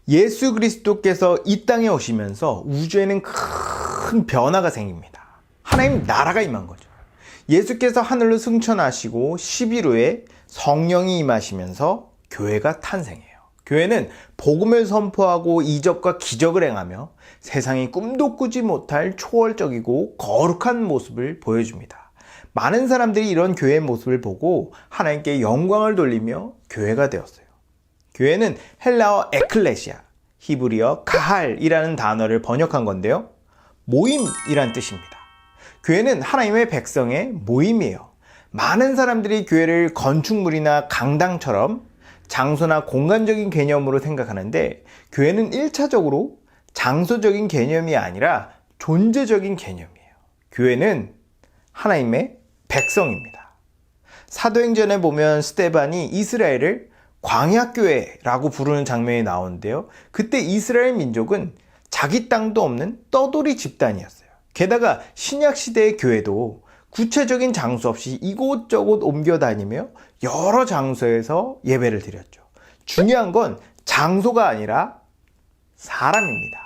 예수 그리스도께서 이 땅에 오시면서 우주에는 큰 변화가 생깁니다. 하나님 나라가 임한 거죠. 예수께서 하늘로 승천하시고 10일 후에 성령이 임하시면서 교회가 탄생해요. 교회는 복음을 선포하고 이적과 기적을 행하며 세상이 꿈도 꾸지 못할 초월적이고 거룩한 모습을 보여줍니다. 많은 사람들이 이런 교회의 모습을 보고 하나님께 영광을 돌리며 교회가 되었어요. 교회는 헬라어 에클레시아, 히브리어 카할이라는 단어를 번역한 건데요. 모임이란 뜻입니다. 교회는 하나님의 백성의 모임이에요. 많은 사람들이 교회를 건축물이나 강당처럼 장소나 공간적인 개념으로 생각하는데 교회는 1차적으로 장소적인 개념이 아니라 존재적인 개념이에요. 교회는 하나님의 백성입니다. 사도행전에 보면 스데반이 이스라엘을 광야교회라고 부르는 장면이 나오는데요. 그때 이스라엘 민족은 자기 땅도 없는 떠돌이 집단이었어요. 게다가 신약시대의 교회도 구체적인 장소 없이 이곳저곳 옮겨다니며 여러 장소에서 예배를 드렸죠. 중요한 건 장소가 아니라 사람입니다.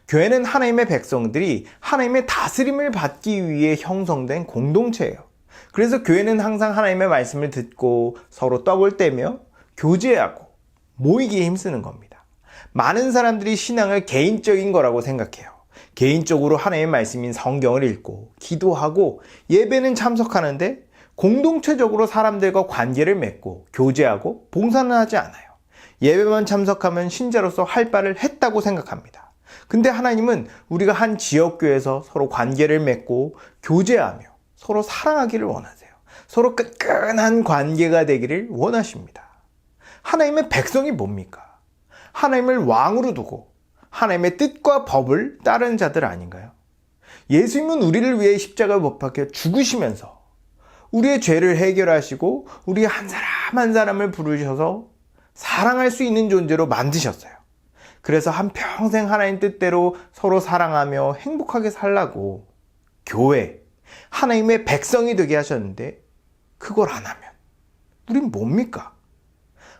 교회는 하나님의 백성들이 하나님의 다스림을 받기 위해 형성된 공동체예요. 그래서 교회는 항상 하나님의 말씀을 듣고 서로 떡을 떼며 교제하고 모이기에 힘쓰는 겁니다. 많은 사람들이 신앙을 개인적인 거라고 생각해요. 개인적으로 하나님의 말씀인 성경을 읽고 기도하고 예배는 참석하는데 공동체적으로 사람들과 관계를 맺고 교제하고 봉사는 하지 않아요. 예배만 참석하면 신자로서 할 바를 했다고 생각합니다. 근데 하나님은 우리가 한 지역교회에서 서로 관계를 맺고 교제하며 서로 사랑하기를 원하세요. 서로 끈끈한 관계가 되기를 원하십니다. 하나님의 백성이 뭡니까? 하나님을 왕으로 두고 하나님의 뜻과 법을 따르는 자들 아닌가요? 예수님은 우리를 위해 십자가에 못 박혀 죽으시면서 우리의 죄를 해결하시고 우리 한 사람 한 사람을 부르셔서 사랑할 수 있는 존재로 만드셨어요. 그래서 한평생 하나님 뜻대로 서로 사랑하며 행복하게 살라고 교회, 하나님의 백성이 되게 하셨는데 그걸 안 하면 우린 뭡니까?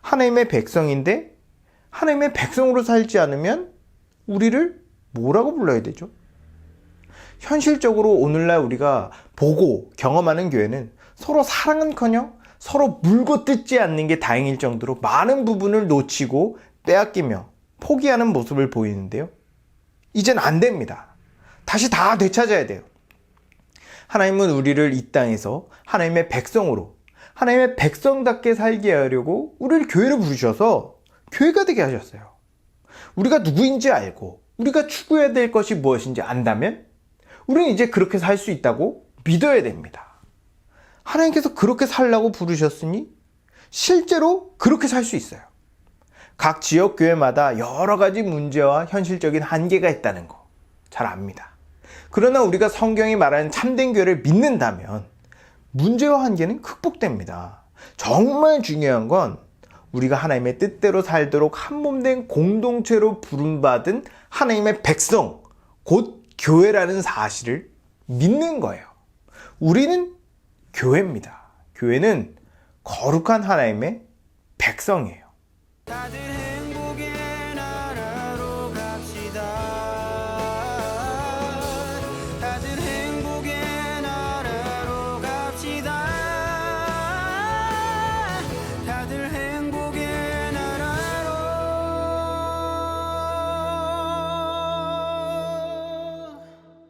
하나님의 백성인데 하나님의 백성으로 살지 않으면 우리를 뭐라고 불러야 되죠? 현실적으로 오늘날 우리가 보고 경험하는 교회는 서로 사랑은커녕 서로 물고 뜯지 않는 게 다행일 정도로 많은 부분을 놓치고 빼앗기며 포기하는 모습을 보이는데요. 이젠 안 됩니다. 다시 다 되찾아야 돼요. 하나님은 우리를 이 땅에서 하나님의 백성으로 하나님의 백성답게 살게 하려고 우리를 교회로 부르셔서 교회가 되게 하셨어요. 우리가 누구인지 알고 우리가 추구해야 될 것이 무엇인지 안다면 우리는 이제 그렇게 살 수 있다고 믿어야 됩니다. 하나님께서 그렇게 살라고 부르셨으니 실제로 그렇게 살 수 있어요. 각 지역 교회마다 여러 가지 문제와 현실적인 한계가 있다는 거 잘 압니다. 그러나 우리가 성경이 말하는 참된 교회를 믿는다면 문제와 한계는 극복됩니다. 정말 중요한 건 우리가 하나님의 뜻대로 살도록 한몸된 공동체로 부름받은 하나님의 백성, 곧 교회라는 사실을 믿는 거예요. 우리는 교회입니다. 교회는 거룩한 하나님의 백성이에요.